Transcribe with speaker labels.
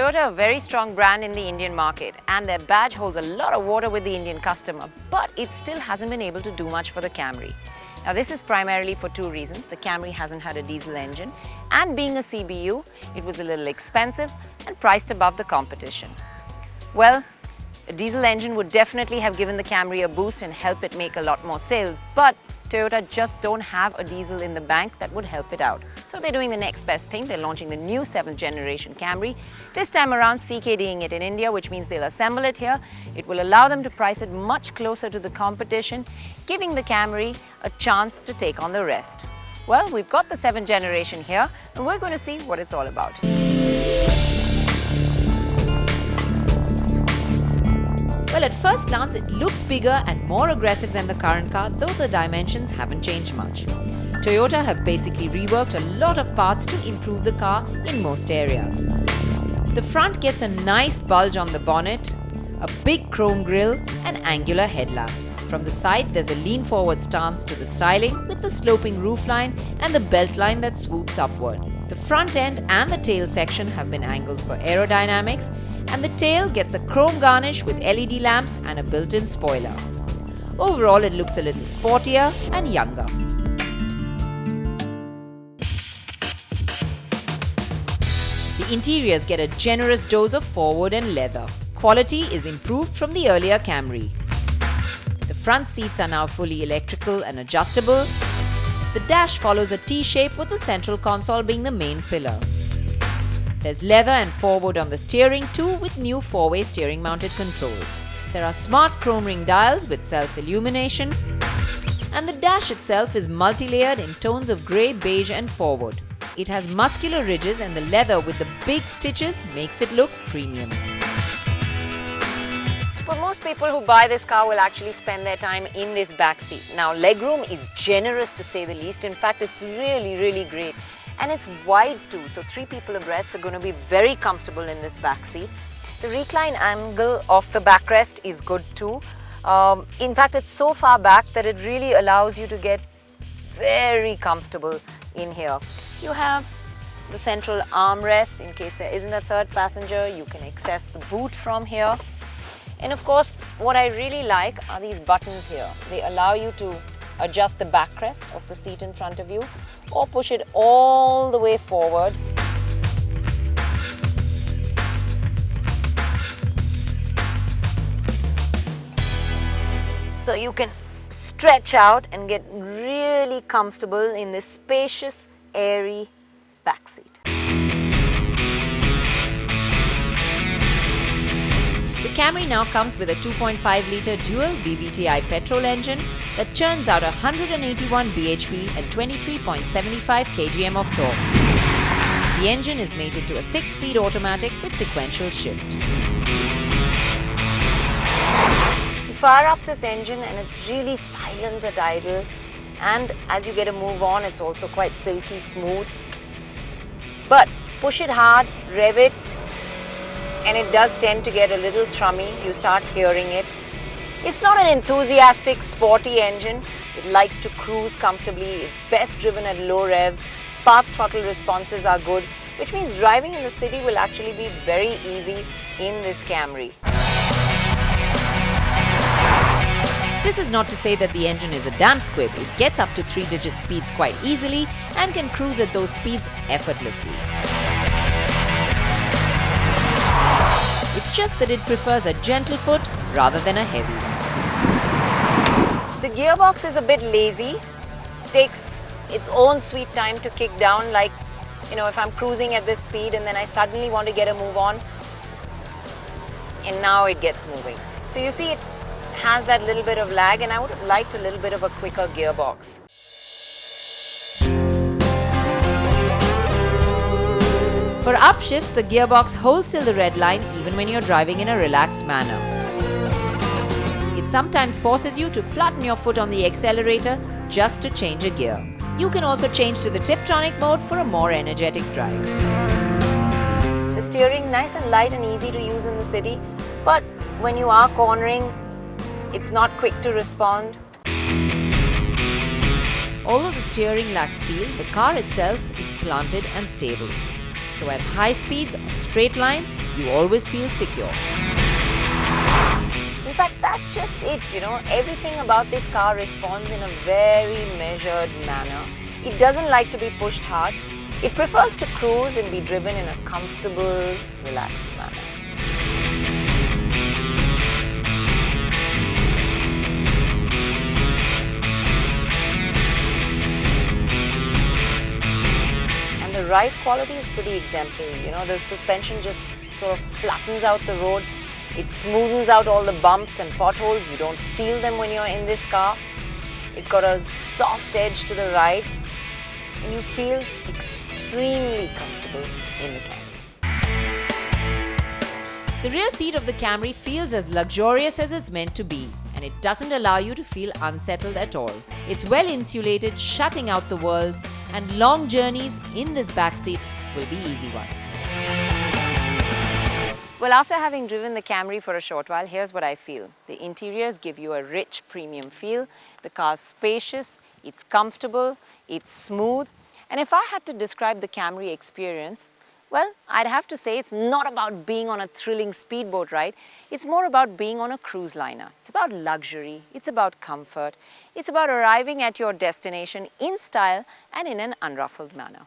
Speaker 1: Toyota are a very strong brand in the Indian market and their badge holds a lot of water with the Indian customer, but it still hasn't been able to do much for the Camry. Now this is primarily for two reasons. The Camry hasn't had a diesel engine and being a CBU, it was a little expensive and priced above the competition. Well, a diesel engine would definitely have given the Camry a boost and help it make a lot more sales, but Toyota just don't have a diesel in the bank that would help it out. So they're doing the next best thing. They're launching the new 7th generation Camry. This time around CKDing it in India, which means they'll assemble it here. It will allow them to price it much closer to the competition, giving the Camry a chance to take on the rest. Well, we've got the 7th generation here and we're going to see what it's all about. Well, at first glance, it looks bigger and more aggressive than the current car, though the dimensions haven't changed much. Toyota have basically reworked a lot of parts to improve the car in most areas. The front gets a nice bulge on the bonnet, a big chrome grille and angular headlamps. From the side, there's a lean-forward stance to the styling with the sloping roofline and the beltline that swoops upward. The front end and the tail section have been angled for aerodynamics, and the tail gets a chrome garnish with LED lamps and a built-in spoiler. Overall, it looks a little sportier and younger. The interiors get a generous dose of forward and leather. Quality is improved from the earlier Camry. The front seats are now fully electrical and adjustable. The dash follows a T-shape with the central console being the main pillar. There's leather and forward on the steering too, with new 4-way steering mounted controls. There are smart chrome ring dials with self-illumination, and the dash itself is multi-layered in tones of grey, beige and forward. It has muscular ridges and the leather with the big stitches makes it look premium. But most people who buy this car will actually spend their time in this back seat. Now, legroom is generous to say the least. In fact, it's really great. And it's wide too, so 3 people abreast are going to be very comfortable in this back seat. The recline angle of the backrest is good too. In fact, it's so far back that it really allows you to get very comfortable in here. You have the central armrest in case there isn't a third passenger. You can access the boot from here. And of course, what I really like are these buttons here. They allow you to adjust the backrest of the seat in front of you or push it all the way forward. So you can stretch out and get really comfortable in this spacious, airy back seat. The Camry now comes with a 2.5-litre dual VVTi petrol engine that churns out 181 bhp and 23.75 kgm of torque. The engine is mated to a 6-speed automatic with sequential shift. You fire up this engine and it's really silent at idle, and as you get a move on, it's also quite silky smooth. But push it hard, rev it, and it does tend to get a little thrummy. You start hearing it. It's not an enthusiastic, sporty engine. It likes to cruise comfortably. It's best driven at low revs. Park throttle responses are good, which means driving in the city will actually be very easy in this Camry. This is not to say that the engine is a damn squib. It gets up to 3-digit speeds quite easily and can cruise at those speeds effortlessly. It's just that it prefers a gentle foot rather than a heavy one. The gearbox is a bit lazy. It takes its own sweet time to kick down, like, if I'm cruising at this speed and then I suddenly want to get a move on, and now it gets moving. So you see, it has that little bit of lag, and I would have liked a little bit of a quicker gearbox. For upshifts, the gearbox holds till the red line even when you're driving in a relaxed manner. It sometimes forces you to flatten your foot on the accelerator just to change a gear. You can also change to the Tiptronic mode for a more energetic drive. The steering nice and light and easy to use in the city, but when you are cornering, it's not quick to respond. Although the steering lacks feel, the car itself is planted and stable. So So at high speeds, on straight lines, you always feel secure. In fact, that's just it, Everything about this car responds in a very measured manner. It doesn't like to be pushed hard. It prefers to cruise and be driven in a comfortable, relaxed manner. And the ride quality is pretty exemplary. The suspension just sort of flattens out the road. It smoothens out all the bumps and potholes. You don't feel them when you're in this car. It's got a soft edge to the ride, and you feel extremely comfortable in the Camry. The rear seat of the Camry feels as luxurious as it's meant to be, and it doesn't allow you to feel unsettled at all. It's well insulated, shutting out the world, and long journeys in this backseat will be easy ones. Well, after having driven the Camry for a short while, here's what I feel. The interiors give you a rich premium feel. The car's spacious, it's comfortable, it's smooth. And if I had to describe the Camry experience, well, I'd have to say it's not about being on a thrilling speedboat ride. It's more about being on a cruise liner. It's about luxury, it's about comfort, it's about arriving at your destination in style and in an unruffled manner.